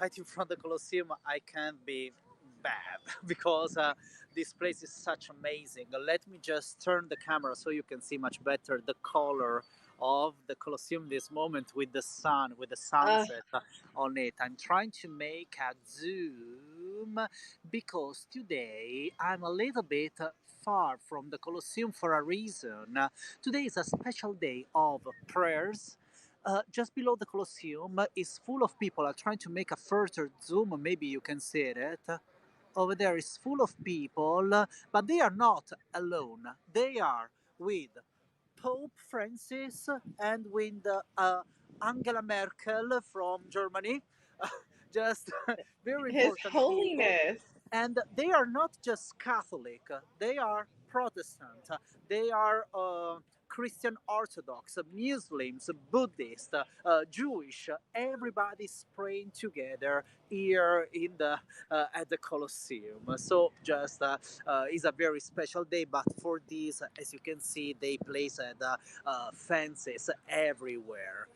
right in front of the Colosseum, I can't be bad because this place is such amazing. Let me just turn the camera so you can see much better the color of the Colosseum this moment with the sun, with the Uh, sunset on it. I'm trying to make a zoom because today I'm a little bit far from the Colosseum for a reason. Today is a special day of prayers. Just below the Colosseum is full of people. I'm trying to make a further zoom. Maybe you can see it. Over there is full of people, but they are not alone. They are with Pope Francis and with Angela Merkel from Germany. Just very His important people. Holiness. And they are not just Catholic, they are Protestant, they are Christian Orthodox, Muslims, Buddhist, Jewish. Everybody's praying together here in the at the Colosseum. So just is a very special day. But for this, as you can see, they place fences everywhere,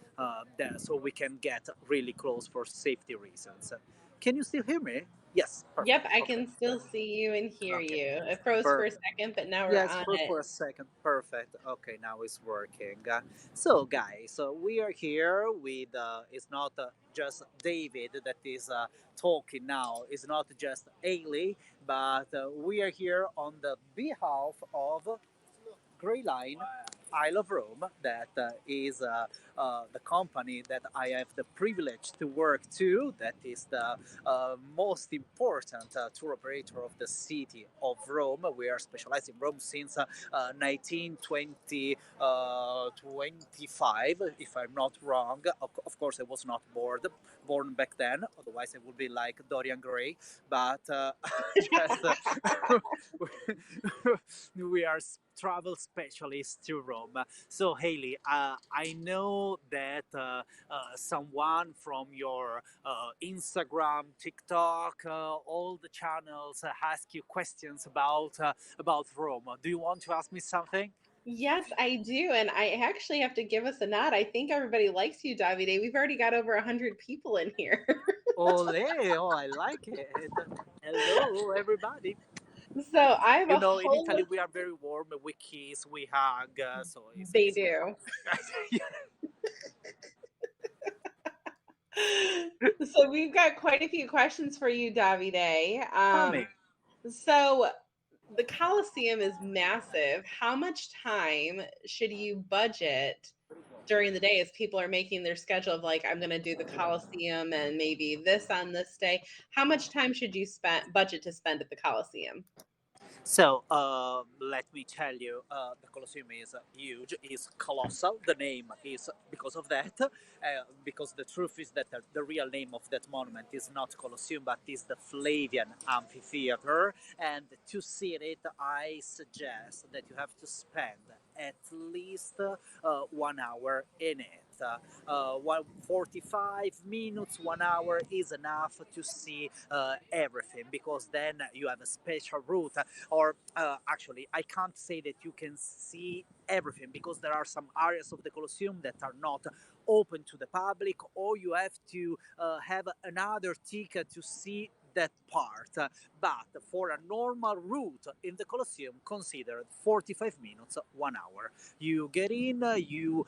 there, so we can get really close for safety reasons. Can you still hear me? Yes, Yep, perfect. I Okay, can still see you and hear okay, you. It froze for a perfect. second, but now we're Yes, on for it. a second, perfect. Okay, now it's working. So, guys, so we are here with. It's not just David that is talking now. It's not just Ailey, but we are here on the behalf of Grayline-I Love Rome, that is the company that I have the privilege to work to. That is the most important tour operator of the city of Rome. We are specialized in Rome since 1920, 25, if I'm not wrong. Of course, I was not born back then, otherwise I would be like Dorian Gray. But just we are travel specialists to Rome. So, Haley, I know that someone from your Instagram, TikTok, all the channels ask you questions about Rome. Do you want to ask me something? Yes, I do. And I actually have to give us a nod. I think everybody likes you, Davide. We've already got over 100 people in here. Ole, oh, I like it. Hello, everybody. So I have You a know, in whole Italy, list. we are very warm. We kiss, we hug. So They it's do. yeah. So we've got quite a few questions for you, Davide. Tell me. So the Coliseum is massive. How much time should you budget during the day as people are making their schedule of like, I'm going to do the Coliseum and maybe this on this day? How much time should you spend budget to spend at the Coliseum? So let me tell you, the Colosseum is huge, is colossal. The name is because of that, because the truth is that the real name of that monument is not Colosseum, but is the Flavian Amphitheater. And to see it, I suggest that you have to spend at least 1 hour in it. 45 minutes, 1 hour is enough to see everything, because then you have a special route. Or actually, I can't say that you can see everything, because there are some areas of the Colosseum that are not open to the public, or you have to have another ticket to see that part. But for a normal route in the Colosseum, consider 45 minutes, 1 hour. You get in, you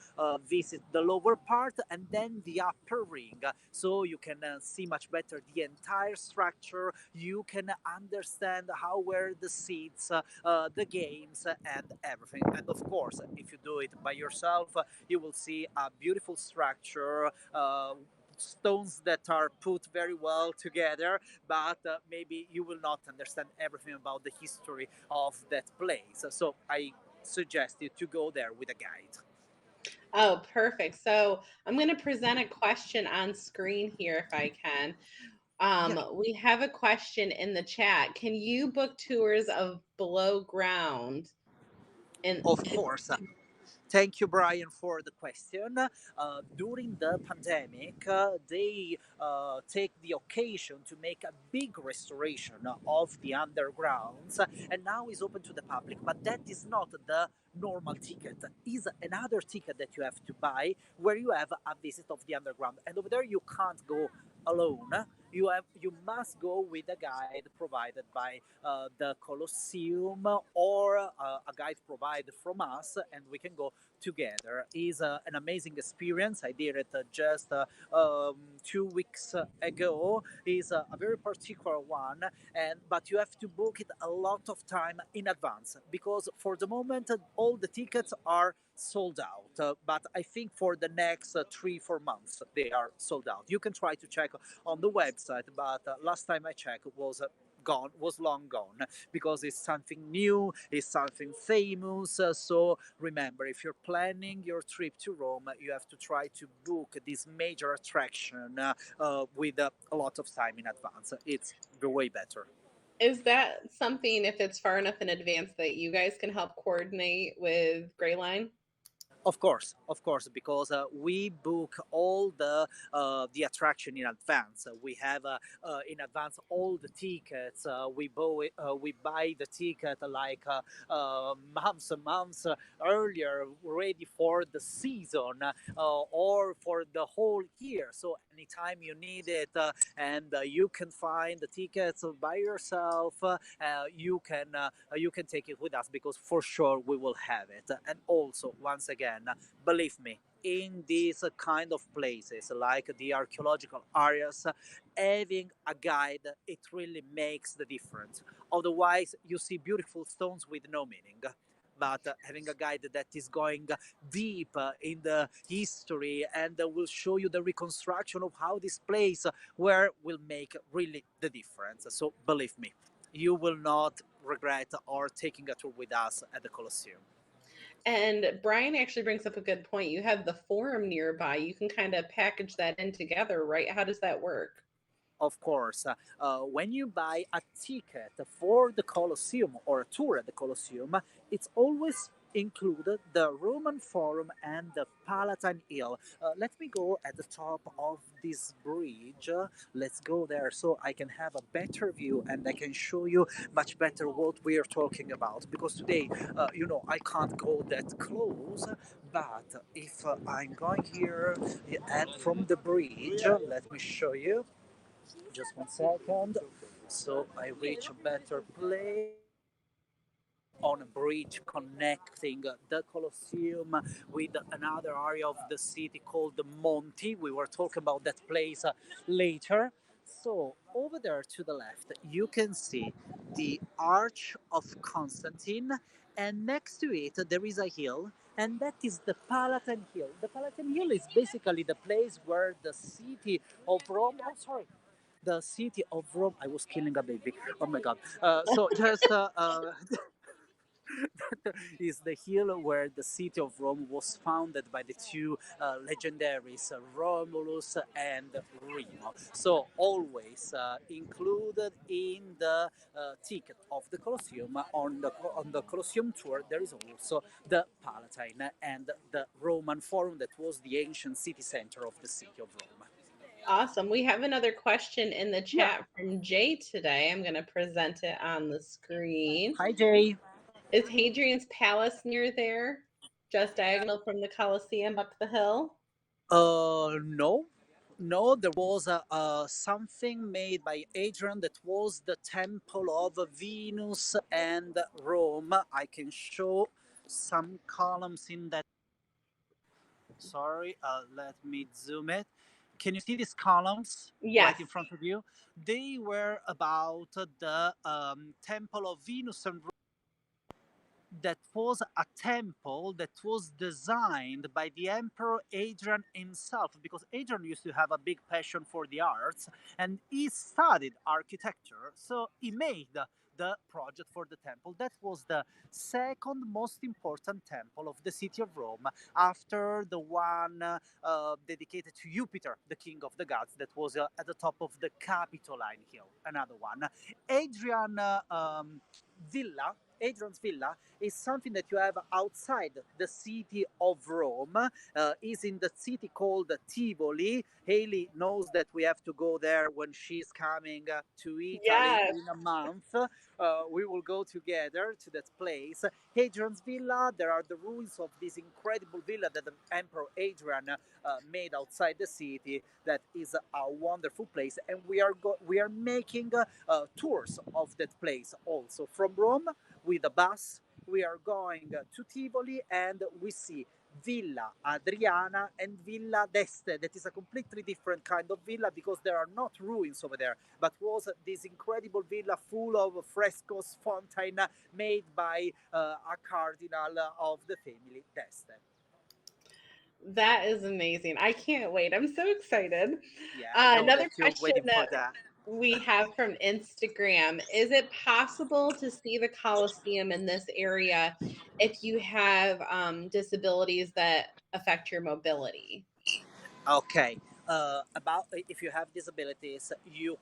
visit the lower part, and then the upper ring, so you can see much better the entire structure. You can understand how were the seats, the games, and everything. And of course, if you do it by yourself, you will see a beautiful structure. Stones that are put very well together, but maybe you will not understand everything about the history of that place. So I suggest you to go there with a guide. Oh, perfect. So I'm going to present a question on screen here if I can. Yeah, We have a question in the chat. Can you book tours of below ground? And of course. Thank you, Brian, for the question. During the pandemic, they take the occasion to make a big restoration of the undergrounds, and now is open to the public. But that is not the normal ticket. Is another ticket that you have to buy, where you have a visit of the underground, and over there you can't go alone. you must go with a guide provided by the Colosseum, or a guide provided from us, and we can go together. Is an amazing experience. I did it just 2 weeks ago. Is a very particular one, and but you have to book it a lot of time in advance, because for the moment all the tickets are sold out. But I think for the next 3 4 months they are sold out. You can try to check on the website, but last time I checked was gone, was long gone, because it's something new, it's something famous. So remember, if you're planning your trip to Rome, you have to try to book this major attraction with a lot of time in advance. It's the way better. Is that something, if it's far enough in advance, that you guys can help coordinate with Grayline? Of course, because we book all the attraction in advance. We have in advance all the tickets. We buy the ticket like months and months earlier, ready for the season, or for the whole year. So anytime you need it, and you can find the tickets by yourself, you can take it with us, because for sure we will have it. And also, once again, believe me, in these kind of places like the archaeological areas, having a guide, it really makes the difference. Otherwise you see beautiful stones with no meaning, but having a guide that is going deep in the history, and will show you the reconstruction of how this place where, will make really the difference. So believe me, you will not regret or taking a tour with us at the Colosseum. And Brian actually brings up a good point. You have the forum nearby. You can kind of package that in together, right? How does that work? Of course, when you buy a ticket for the Colosseum or a tour at the Colosseum, it's always included the Roman Forum and the Palatine Hill. Let me go at the top of this bridge. Let's go there so I can have a better view, and I can show you much better what we are talking about. Because today, I can't go that close, but if I'm going here and from the bridge, let me show you. Just 1 second. So I reach a better place. We are on a bridge connecting the Colosseum with another area of the city called the Monti. We were talking about that place later. So over there to the left, you can see the Arch of Constantine, and next to it there is a hill, and that is the Palatine Hill. The Palatine Hill is basically the place where the city of Rome. Oh, sorry, the city of Rome. I was killing a baby. Oh my god. So just is the hill where the city of Rome was founded by the two legendaries, Romulus and Remo. So always included in the ticket of the Colosseum, on the Colosseum tour, there is also the Palatine and the Roman Forum, that was the ancient city center of the city of Rome. Awesome. We have another question in the Yeah. chat from Jay today. I'm going to present it on the screen. Hi, Jay. Is Hadrian's Palace near there? Just diagonal from the Colosseum up the hill? No, no. There was something made by Adrian that was the temple of Venus and Rome. I can show some columns in that. Sorry, let me zoom it. Can you see these columns right Yes. in front of you? They were about the temple of Venus and that was a temple that was designed by the Emperor Adrian himself, because Adrian used to have a big passion for the arts, and he studied architecture, so he made the project for the temple. That was the second most important temple of the city of Rome, after the one dedicated to Jupiter, the king of the gods, that was at the top of the Capitoline Hill. Another one. Adrian Villa, Adrian's Villa, is something that you have outside the city of Rome. Is in the city called Tivoli, Haley knows that we have to go there when she's coming to Italy Yes. in a month. We will go together to that place. Hadrian's Villa, there are the ruins of this incredible villa that the Emperor Hadrian made outside the city. That is a wonderful place, and we are making tours of that place also from Rome with a bus. We are going to Tivoli, and we see Villa Adriana and Villa d'Este. That is a completely different kind of villa because there are not ruins over there, but was this incredible villa full of frescoes, fountain made by a cardinal of the family d'Este. That is amazing. I can't wait. I'm so excited. Yeah, I know Another that you're question waiting for that that. we have from Instagram: is it possible to see the Colosseum in this area if you have disabilities that affect your mobility? Okay. About if you have disabilities, you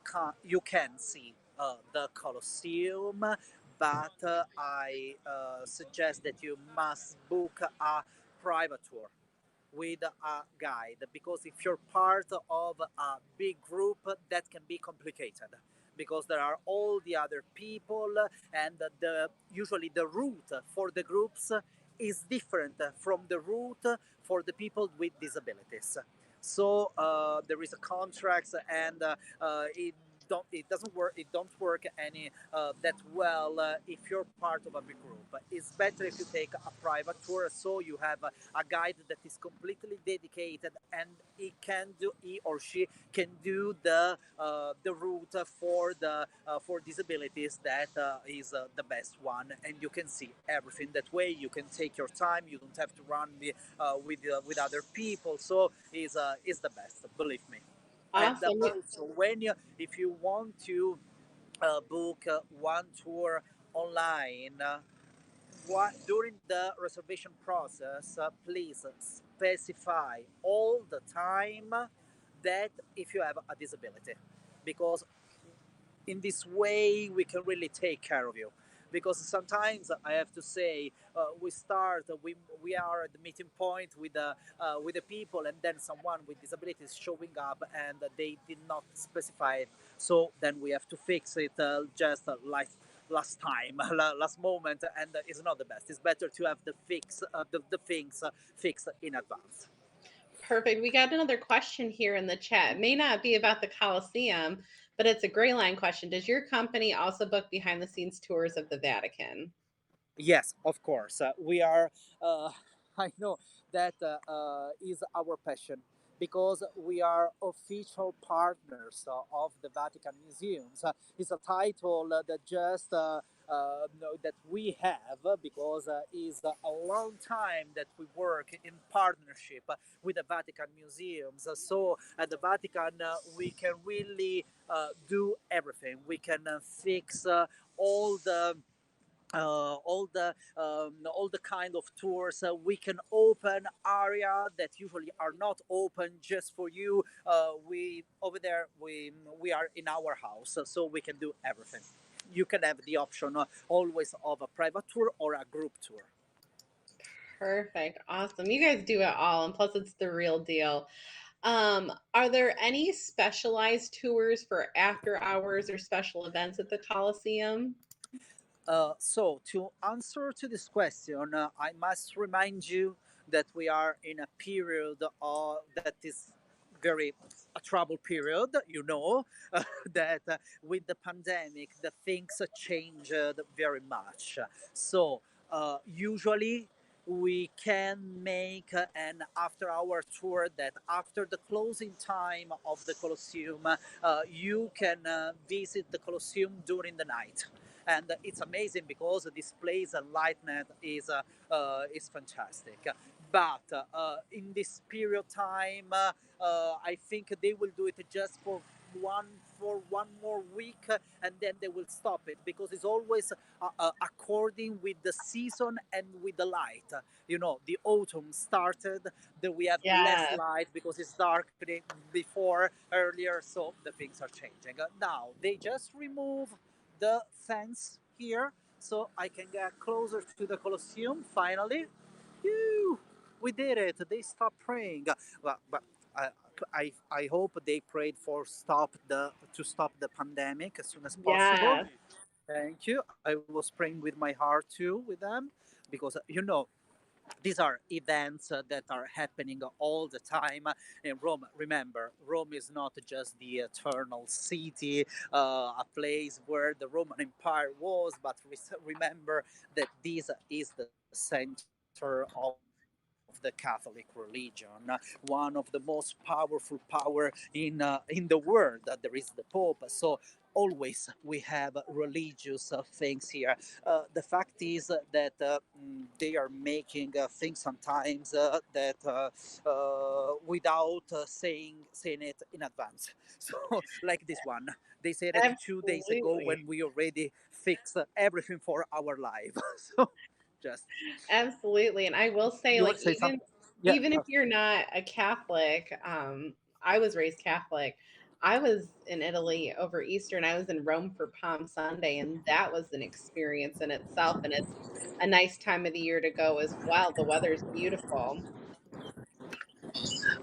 can see the Colosseum, but I suggest that you must book a private tour with a guide, because if you're part of a big group, that can be complicated because there are all the other people, and the usually the route for the groups is different from the route for the people with disabilities. So there is a contract, and it doesn't work. It don't work any that well if you're part of a big group. It's better if you take a private tour, so you have a guide that is completely dedicated, and he or she can do the route for disabilities that is the best one, and you can see everything that way. You can take your time. You don't have to run with other people. So is the best, believe me. And Awesome. also, when you if you want to book one tour online, during the reservation process, please specify all the time that if you have a disability, because in this way we can really take care of you. Because sometimes I have to say, we are at the meeting point with the people, and then someone with disabilities showing up and they did not specify it. So then we have to fix it just like last time, last moment, and it's not the best. It's better to have the things fixed in advance. Perfect. We got another question here in the chat. It may not be about the Colosseum, but it's a gray line question. Does your company also book behind the scenes tours of the Vatican? Yes, of course. We are. I know that is our passion, because we are official partners of the Vatican Museums. It's a title that just that we have because is a long time that we work in partnership with the Vatican Museums. So at the Vatican, we can really do everything. We can fix all the all the kind of tours. We can open area that usually are not open just for you. We over there we are in our house, so we can do everything. You can have the option always of a private tour or a group tour. Perfect. Awesome. You guys do it all. And plus, it's the real deal. Are there any specialized tours for after hours or special events at the Coliseum? So to answer to this question, I must remind you that we are in a period that is very a trouble period. You know that with the pandemic, the things changed very much. So usually we can make an after-hour tour that after the closing time of the Colosseum, you can visit the Colosseum during the night, and it's amazing because this place lightning is fantastic. But in this period of time, I think they will do it just one one more week, and then they will stop it because it's always according with the season and with the light. You know, the autumn started, that we have less Yeah. light because it's dark before earlier, so the things are changing. Now they just remove the fence here, so I can get closer to the Colosseum finally. Phew, we did it. They stopped praying. But I hope they prayed for stop the pandemic as soon as possible. Yes, Thank you. I was praying with my heart too with them, because these are events that are happening all the time in Rome. Remember, Rome is not just the eternal city, a place where the Roman Empire was, but remember that this is the center of the Catholic religion, one of the most powerful power in the world. There is the Pope, so always we have religious things here. The fact is that they are making things sometimes that without saying it in advance. So like this one, they said it 2 days ago absolutely. when we already fixed everything for our life. So just Absolutely. And I will say, you like, will say even something. Yeah. even if you're not a Catholic, I was raised Catholic. I was in Italy over Easter and I was in Rome for Palm Sunday, and that was an experience in itself. And it's a nice time of the year to go as well. The weather's beautiful.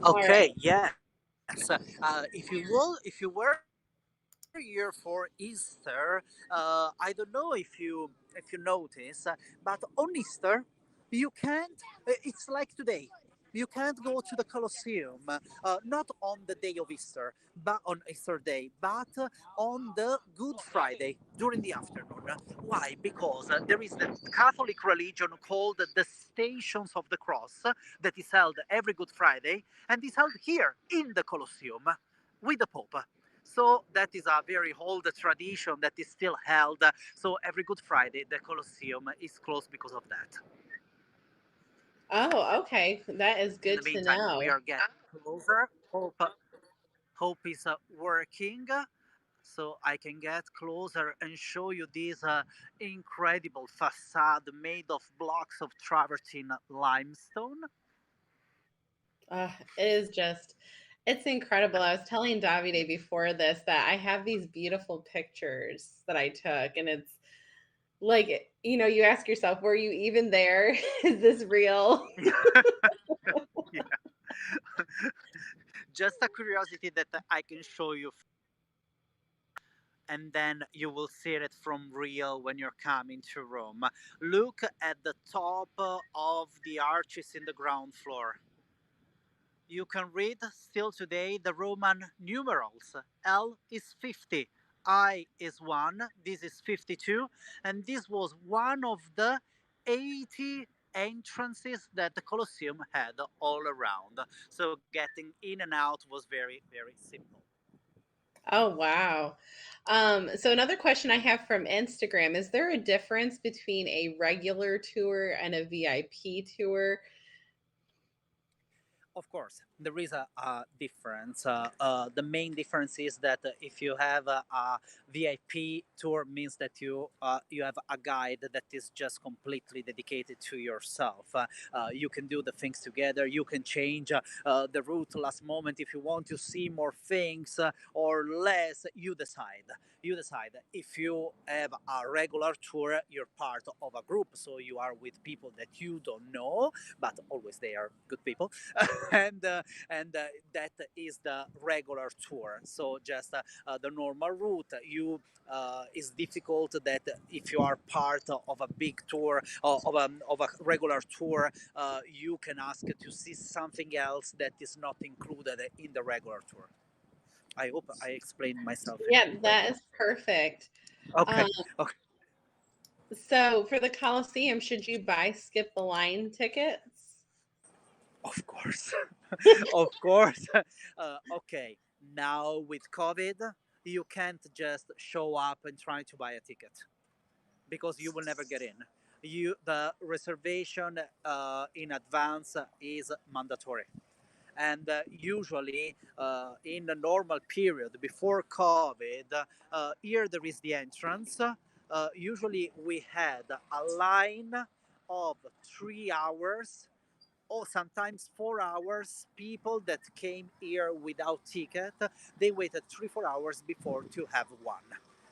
All Okay. right. Yes. If you were here for Easter, I don't know if you notice, but on Easter you can't. It's like today. You can't go to the Colosseum, not on the day of Easter, but on Easter Day, but on the Good Friday during the afternoon. Why? Because there is the Catholic religion called the Stations of the Cross that is held every Good Friday and is held here in the Colosseum with the Pope. So that is a very old tradition that is still held. So every Good Friday, the Colosseum is closed because of that. Oh, okay. That is In good the to meantime, we know. are getting closer. Hope is working, so I can get closer and show you this incredible facade made of blocks of travertine limestone. It is just, it's incredible. I was telling Davide before this that I have these beautiful pictures that I took, and it's like, you ask yourself, were you even there? Is this real? Yeah. Just a curiosity that I can show you first, and then you will see it from real when you're coming to Rome. Look at the top of the arches in the ground floor. You can read still today the Roman numerals. L is 50, I is 1, this is 52, and this was one of the 80 entrances that the Colosseum had all around. So getting in and out was very, very simple. Oh, wow. So another question I have from Instagram, is there a difference between a regular tour and a VIP tour? Of course, there is a difference. The main difference is that if you have a VIP tour, means that you have a guide that is just completely dedicated to yourself. You can do the things together. You can change the route last moment if you want to see more things or less. You decide. You decide. If you have a regular tour, you're part of a group, so you are with people that you don't know, but always they are good people. and that is the regular tour. So just the normal route. You is difficult that if you are part of a big tour of a regular tour, you can ask to see something else that is not included in the regular tour. I hope I explained myself in a Yeah, good way. that is perfect. Okay. Um, Okay. so for the Coliseum, should you buy skip the line tickets? Of course. Of course. Okay. Now with COVID, you can't just show up and try to buy a ticket because you will never get in. The reservation in advance is mandatory, and usually in the normal period before COVID, here there is the entrance. Usually we had a line of 3 hours or sometimes 4 hours. People that came here without ticket, they waited 3 4 hours before to have one.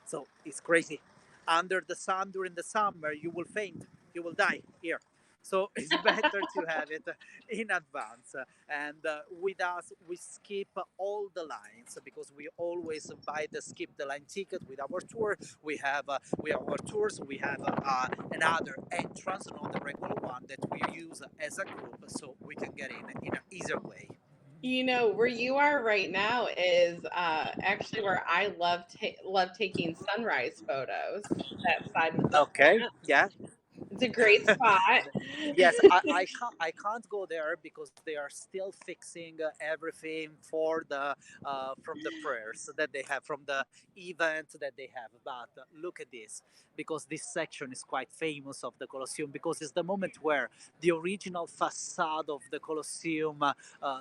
So it's crazy. Under the sun during the summer, you will faint, you will die here. So it's better to have it in advance. And with us, we skip all the lines because we always buy the skip the line ticket with our tour. We have our tours. We have another entrance, not the regular one that we use as a group, so we can get in an easier way. You know, where you are right now is actually where I love taking sunrise photos. That side with the Okay. plant. Yeah. It's a great spot. Yes, I can't go there because they are still fixing everything for the from the prayers that they have from the event that they have. But look at this, because this section is quite famous of the Colosseum, because it's the moment where the original facade of the Colosseum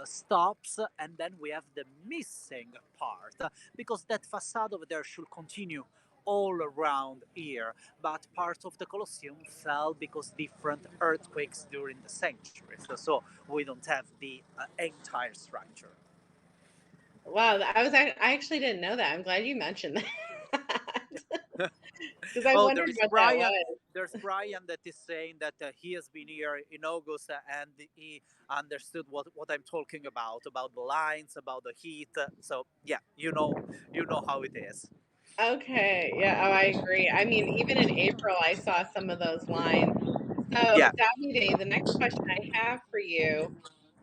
stops, and then we have the missing part, because that facade over there should continue all around here, but parts of the Colosseum fell because different earthquakes during the centuries. So we don't have the entire structure. Wow, I actually didn't know that. I'm glad you mentioned that because I Oh, wondered what that was. There's Brian that is saying that he has been here in August and he understood what I'm talking about the lines, about the heat. So yeah, you know how it is. Okay, yeah, oh, I agree. I mean, even in April, I saw some of those lines. So, Yeah. Davide, the next question I have for you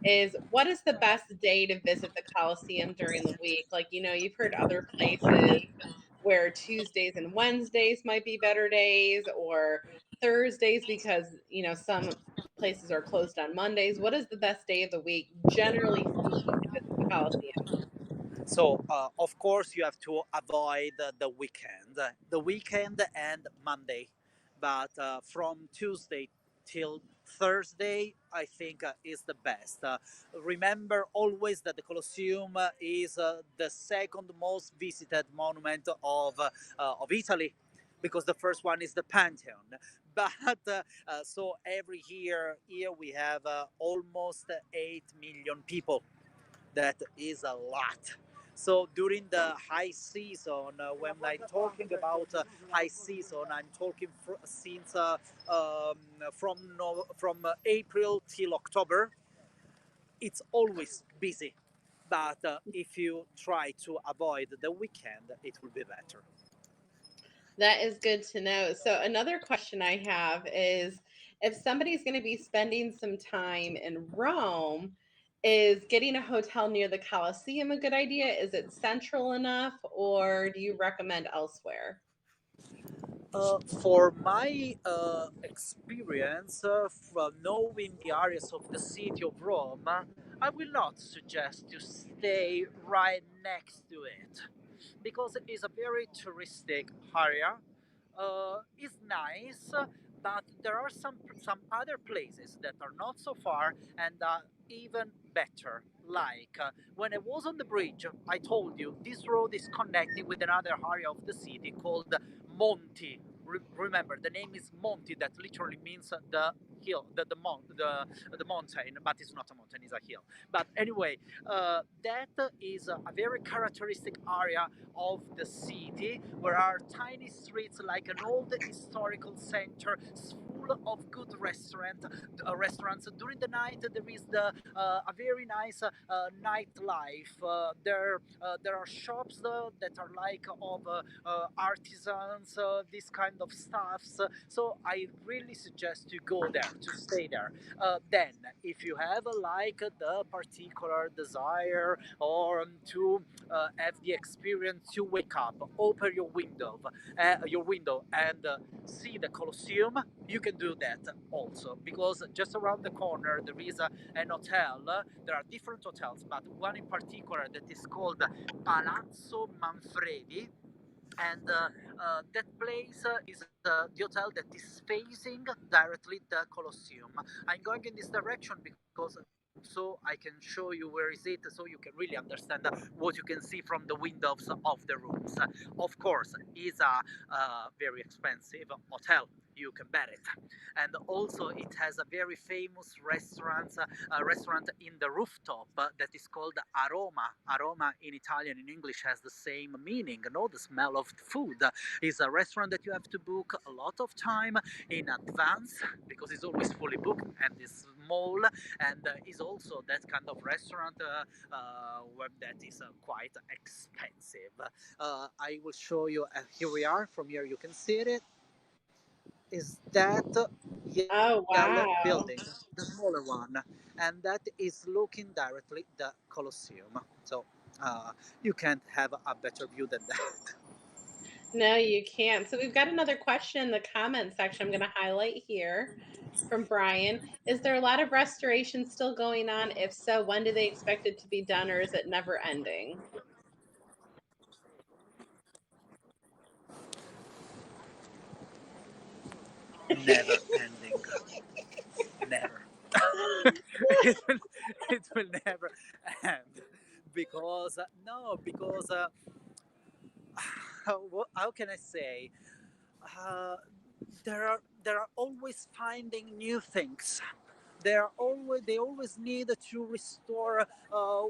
is what is the best day to visit the Coliseum during the week? Like, you know, you've heard other places where Tuesdays and Wednesdays might be better days or Thursdays because, you know, some places are closed on Mondays. What is the best day of the week, generally speaking, to visit the Coliseum? So, of course, you have to avoid the weekend and Monday. But from Tuesday till Thursday, I think is the best. Remember always that the Colosseum is the second most visited monument of Italy, because the first one is the Pantheon. But so every year here we have almost 8 million people. That is a lot. So during the high season, when I'm talking about high season, I'm talking since from from April till October. It's always busy, but if you try to avoid the weekend, it will be better. That is good to know. So, another question I have is if somebody's going to be spending some time in Rome, is getting a hotel near the Colosseum a good idea? Is it central enough, or do you recommend elsewhere? For my experience, from knowing the areas of the city of Rome, I will not suggest to stay right next to it, because it is a very touristic area. It's nice, but there are some other places that are not so far and even better. Like when I was on the bridge, I told you this road is connecting with another area of the city called Monti. Remember, the name is Monti, that literally means the hill, the mountain, but it's not a mountain, it's a hill. But anyway, that is a very characteristic area of the city, where are tiny streets like an old historical center full of good restaurants. During the night there is a very nice nightlife. There are shops that are like of artisans, this kind of stuffs. So I really suggest to go there, to stay there. Then, if you have like the particular desire or to have the experience to wake up, open your window, and see the Colosseum, you can do that also, because just around the corner there is an hotel. There are different hotels, but one in particular that is called Palazzo Manfredi, and that place is the hotel that is facing directly the Colosseum. I'm going in this direction because so I can show you where is it, so you can really understand what you can see from the windows of the rooms. Of course, is a very expensive hotel. you can bet it. And also, it has a very famous restaurant in the rooftop that is called Aroma. Aroma in Italian, in English, has the same meaning. The smell of food. It's a restaurant that you have to book a lot of time in advance because it's always fully booked and it's small, and is also that kind of restaurant where that is quite expensive. I will show you. Here we are. From here, you can see it. Is that Oh, yellow building, wow. the smaller one, and that is looking directly the Colosseum. So you can't have a better view than that. No, you can't. So we've got another question in the comment section I'm going to highlight here from Brian. Is there a lot of restoration still going on? If so, when do they expect it to be done, or is it never ending? Never ending. Never. it, will, it will never end because no, because how can I say? Uh, there are always finding new things. They always need to restore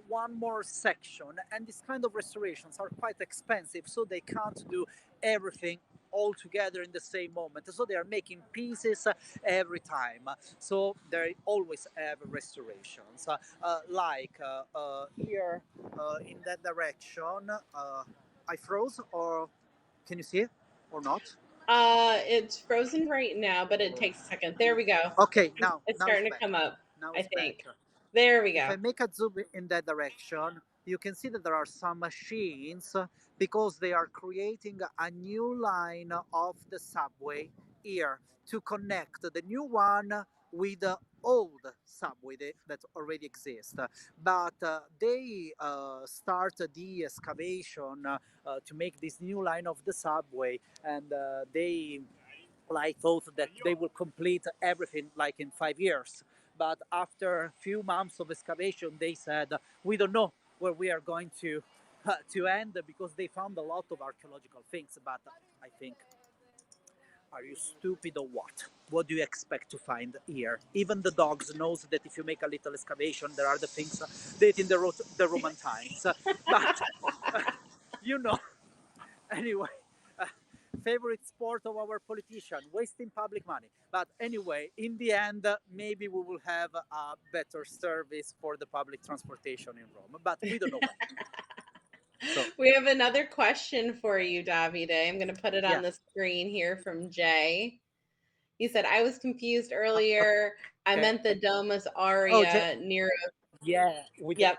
one more section, and these kind of restorations are quite expensive, so they can't do everything all together in the same moment, so they are making pieces every time, so they always have restorations here in that direction. I froze, or can you see it or not? It's frozen right now, but it takes a second. There we go. Okay, It's now it's starting to come better. up, Now I it's think. better. There we If go. I make a zoom in that direction, you can see that there are some machines because they are creating a new line of the subway here to connect the new one with the old subway that already exists. But they start the excavation to make this new line of the subway, and they thought that they will complete everything like in 5 years. But after a few months of excavation, they said we don't know where we are going to end because they found a lot of archaeological things. But I think, are you stupid or what? What do you expect to find here? Even the dogs knows that if you make a little excavation, there are the things dating the Roman times. But you know, anyway, uh, favorite sport of our politician, wasting public money. But anyway, in the end, maybe we will have a better service for the public transportation in Rome, but we don't know when. So, We have another question for you, Davide. I'm going to put it on yeah. the screen here from Jay. He said, I was confused Okay. earlier. I meant the Domus Oh, Aurea near. yeah. Yep.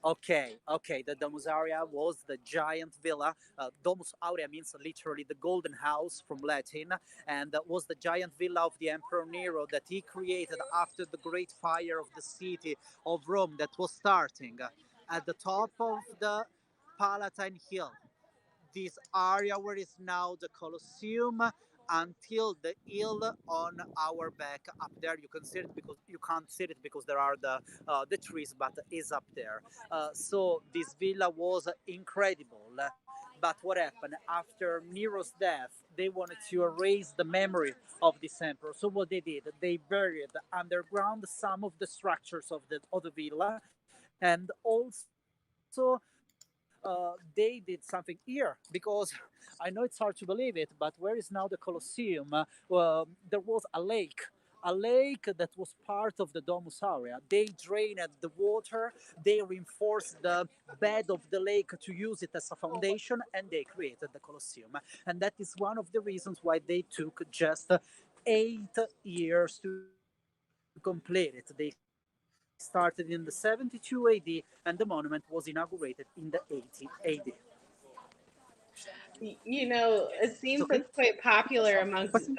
Okay. The Domus Aurea was the giant villa. Domus Aurea means literally the golden house from Latin, and that was the giant villa of the Emperor Nero that he created after the great fire of the city of Rome that was starting at the top of the Palatine Hill, this area where is now the Colosseum, until the hill on our back up there. You can see it because you can't see it because there are the trees, but is up there. So this villa was incredible. But what happened after Nero's death? They wanted to erase the memory of this emperor. So what they did, they buried underground some of the structures of the villa, and also they did something here because I know it's hard to believe it, but where is now the Colosseum? There was a lake that was part of the Domus area. They drained the water, they reinforced the bed of the lake to use it as a foundation, and they created the Colosseum. And that is one of the reasons why they took just 8 years to complete it. They started in the 72 AD, and the monument was inaugurated in the 80 AD. You know, Yes, it it's okay. seems it's quite popular amongst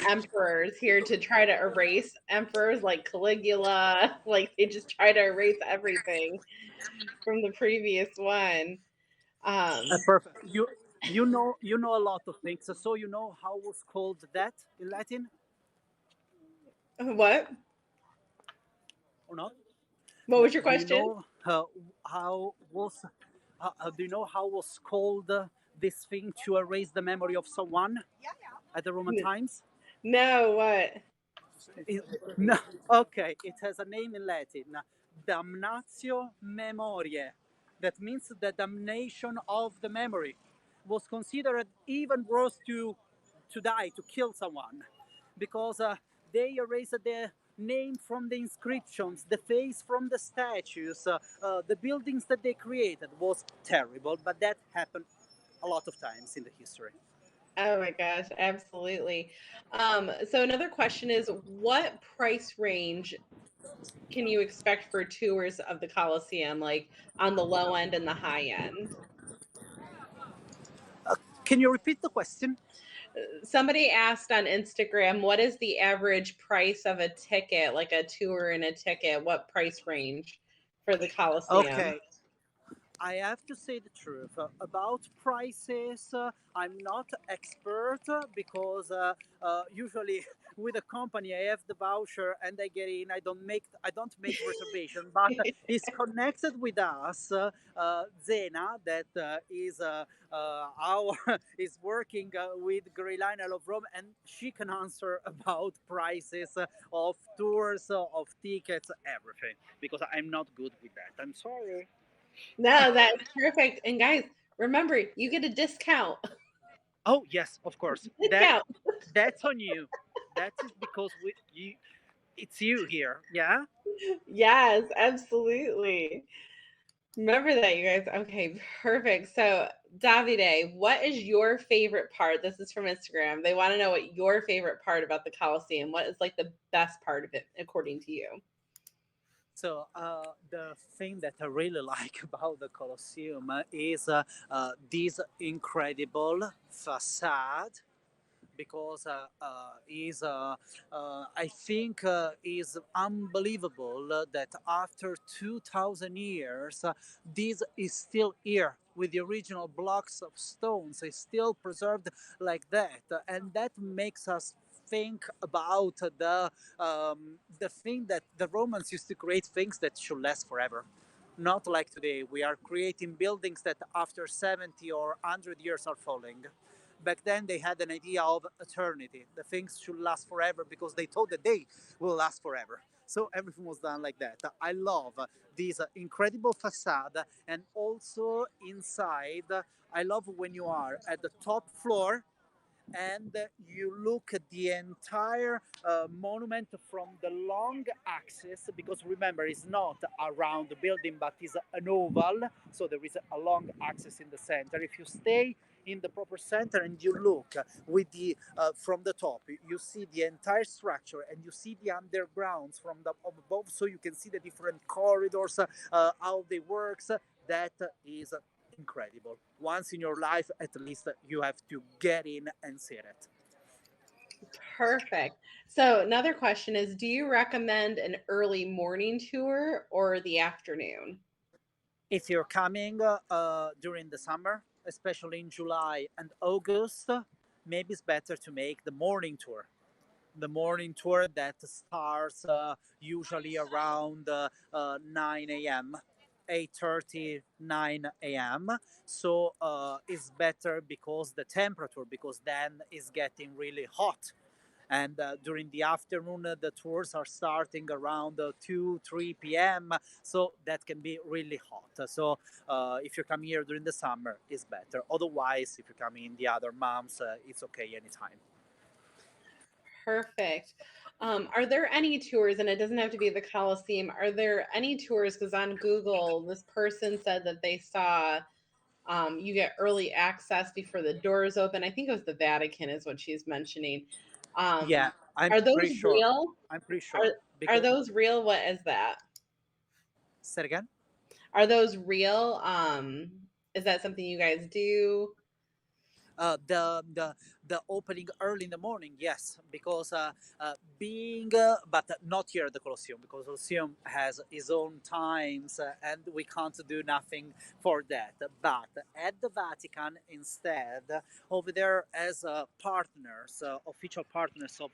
emperors here to try to erase emperors like Caligula. Like they just try to erase everything from the previous one. Um, Perfect. You know a lot of things. So you know how was called that in Latin what? or not? What was your Do you question? know how was do you know how was called this thing to erase the memory of someone at the Roman times? No, what? It, no, okay, it has a name in Latin, damnatio memoriae. That means the damnation of the memory. Was considered even worse to die, to kill someone, because they erased the name from the inscriptions, the face from the statues, the buildings that they created. Was terrible, but that happened a lot of times in the history. Oh my gosh, absolutely. So another question is, what price range can you expect for tours of the Colosseum, like on the low end and the high end? Can you repeat the question? Somebody asked on Instagram, what is the average price of a ticket, like a tour and a ticket? What price range for the Coliseum? Okay, I have to say the truth about prices. I'm not expert because usually with a company I have the voucher and I get in. I don't make reservation, but it's connected with us. Zena, that is our is working with Grayline-I Love Rome, and she can answer about prices of tours, of tickets, everything. Because I'm not good with that. I'm sorry. No, that's perfect. And guys, remember, you get a discount. Oh yes, of course. That Discount. that's on you. That is because it's you here. Yeah. Yes, absolutely. Remember that, you guys. Okay, perfect. So, Davide, what is your favorite part? This is from Instagram. They want to know what your favorite part about the Coliseum. What is like the best part of it, according to you? So the thing that I really like about the Colosseum is this incredible facade because I think is unbelievable that after 2,000 years, this is still here with the original blocks of stones. It's still preserved like that, and that makes us think about the thing that the Romans used to create things that should last forever. Not like today, we are creating buildings that after 70 or 100 years are falling. Back then they had an idea of eternity. The things should last forever because they thought that they will last forever. So everything was done like that. I love this incredible facade, and also inside. I love when you are at the top floor and you look at the entire monument from the long axis, because remember it's not around the building but is an oval, so there is a long axis in the center. If you stay in the proper center and you look with the from the top, you see the entire structure and you see the undergrounds from the above, so you can see the different corridors, how they works. That is incredible. Once in your life, at least, you have to get in and see it. Perfect. So, another question is, do you recommend an early morning tour or the afternoon? If you're coming during the summer, especially in July and August, maybe it's better to make the morning tour. The morning tour that starts usually around 9 a.m. 8:30, 9 a.m. So it's better because the temperature, because then it's getting really hot, and during the afternoon the tours are starting around 2 3 p.m, so that can be really hot. So if you come here during the summer it's better. Otherwise, if you come in the other months, it's okay anytime. Perfect. Are there any tours, and it doesn't have to be the Coliseum, are there any tours? Because on Google, this person said that they saw you get early access before the doors open. I think it was the Vatican, is what she's mentioning. Yeah, i'm Are those pretty sure real? i'm pretty Are sure are because those real? What is that? say it again. Are those real? Is that something you guys do? uh, the the the opening early in the morning, yes, because being but not here at the Colosseum, because Colosseum has its own times, and we can't do nothing for that. But at the Vatican instead, over there as partners, official partners of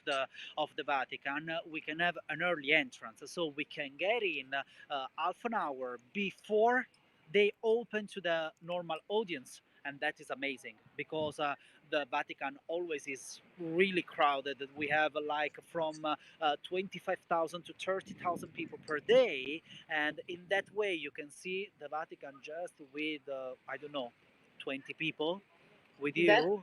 the Vatican, we can have an early entrance, so we can get in half an hour before they open to the normal audience, and that is amazing because the Vatican always is really crowded. We have like from 25,000 to 30,000 people per day, and in that way you can see the Vatican just with I don't know, 20 people with That you,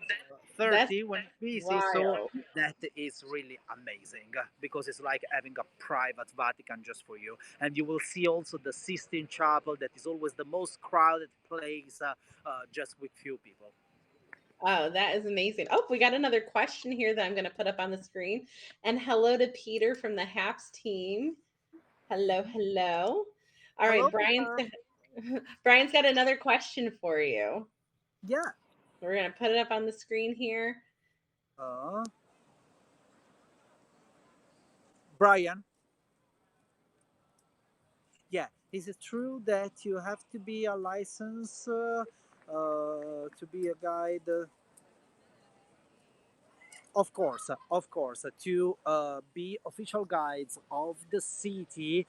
that's 30 when it's busy. So wild. that is really amazing because it's like having a private Vatican just for you. And you will see also the Sistine Chapel, that is always the most crowded place, just with few people. Oh, that is amazing. Oh, we got another question here that I'm going to put up on the screen. And hello to Peter from the HAPS team. Hello, hello. All right, Hello, Peter. Brian's got another question for you. Yeah. We're going to put it up on the screen here. Uh, Brian. Yeah. Is it true that you have to be a license to be a guide? Of course. To be official guides of the city,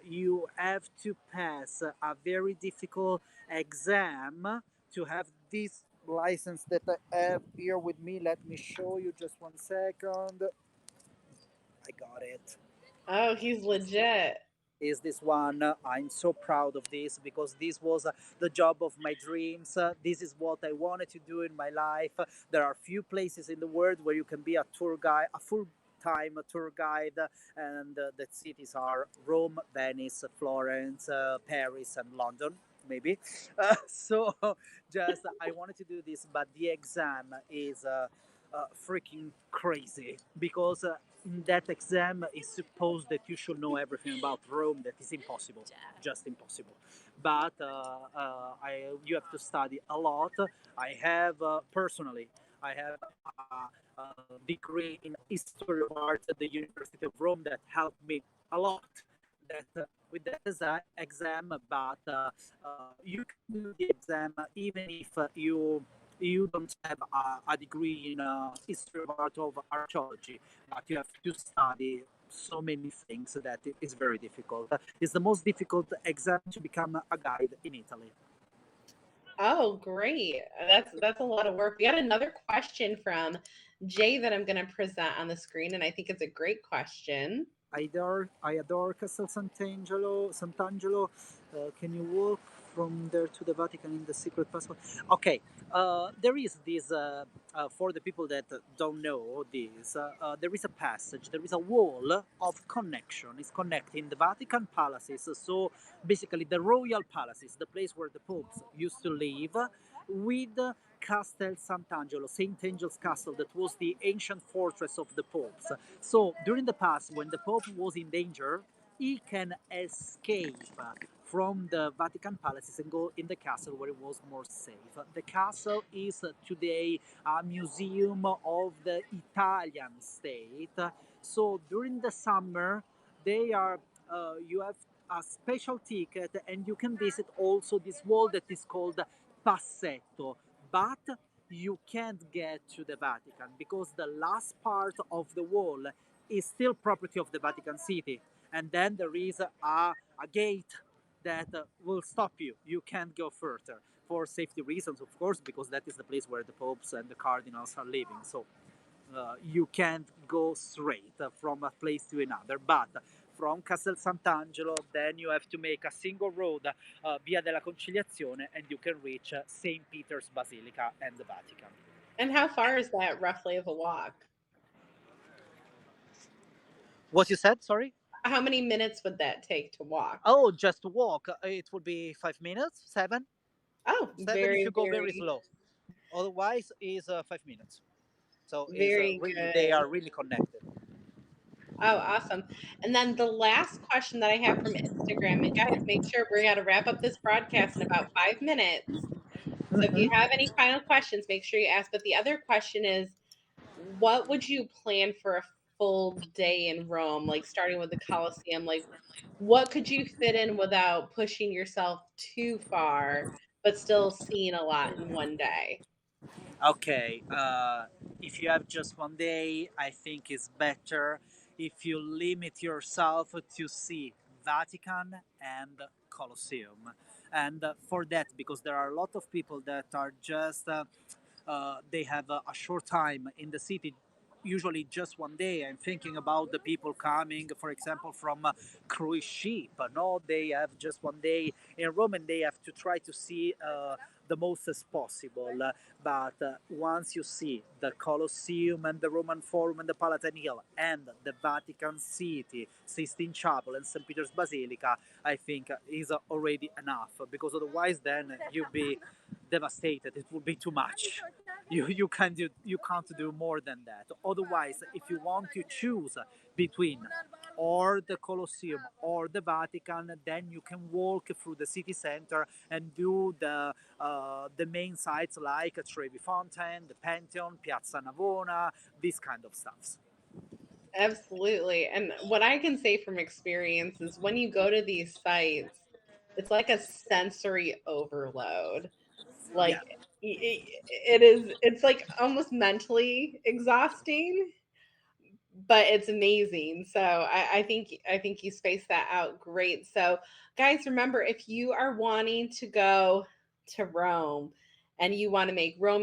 you have to pass a very difficult exam to have this license that I have here with me. Let me show you just 1 second. I got it. Oh, he's legit. Is this one. I'm so proud of this because this was the job of my dreams. This is what I wanted to do in my life. There are few places in the world where you can be a tour guide, a full time tour guide, and the cities are Rome, Venice, Florence, Paris, and London. Maybe. So just I wanted to do this, but the exam is freaking crazy because in that exam is supposed that you should know everything about Rome. That is impossible, just impossible. But you have to study a lot. I have personally, I have a degree in history of art at the University of Rome that helped me a lot. That with that exam, but you can do the exam even if you don't have a degree in history of art of archaeology, but you have to study so many things that it is very difficult. It's the most difficult exam to become a guide in Italy. Oh, great. That's a lot of work. We got another question from Jay that I'm going to present on the screen, and I think it's a great question. I adore Castel Sant'Angelo. Can you walk from there to the Vatican in the secret passage? Okay, there is this, for the people that don't know this, there is a passage, there is a wall of connection. It's connecting the Vatican palaces, so basically the royal palaces, the place where the popes used to live, with Castel Sant'Angelo, Saint Angel's Castle, that was the ancient fortress of the popes. So during the past, when the Pope was in danger, he can escape from the Vatican palaces and go in the castle where it was more safe. The castle is today a museum of the Italian state. So during the summer, they are you have a special ticket and you can visit also this wall that is called Passetto. But you can't get to the Vatican because the last part of the wall is still property of the Vatican City. And then there is a gate that will stop you. You can't go further for safety reasons, of course, because that is the place where the popes and the cardinals are living. So you can't go straight from a place to another. But from Castel Sant'Angelo, then you have to make a single road, Via della Conciliazione, and you can reach St. Peter's Basilica and the Vatican. And how far is that roughly of a walk? What you said? Sorry. How many minutes would that take to walk? Oh, just to walk. It would be 5 minutes, seven, Oh, seven if very, you go very very, slow. Otherwise, is 5 minutes. So is very really they good. are really connected. Oh, awesome. And then the last question that I have from Instagram, and guys, make sure we're going to wrap up this broadcast in about 5 minutes. So if you Mhm. have any final questions, make sure you ask. But the other question is, what would you plan for a full day in Rome? Like starting with the Colosseum, like what could you fit in without pushing yourself too far, but still seeing a lot in one day? Okay, if you have just 1 day, I think it's better if you limit yourself to see Vatican and Colosseum. And for that, because there are a lot of people that are just they have a short time in the city, usually just one day. I'm thinking about the people coming, for example, from cruise ship. No, they have just one day in Rome and they have to try to see the most as possible. But once you see the Colosseum and the Roman Forum and the Palatine Hill and the Vatican City, Sistine Chapel and St. Peter's Basilica, I think is already enough. Because otherwise, then you'll be devastated. It would be too much. You can't do more than that. Otherwise, if you want to choose between or the Colosseum or the Vatican, then you can walk through the city center and do the main sites like Trevi Fountain, the Pantheon, Piazza Navona, this kind of stuff. Absolutely. And what I can say from experience is when you go to these sites, it's like a sensory overload. Yeah. Like it's like almost mentally exhausting, but it's amazing. So I think you space that out great. So guys, remember, if you are wanting to go to Rome and you want to make Rome your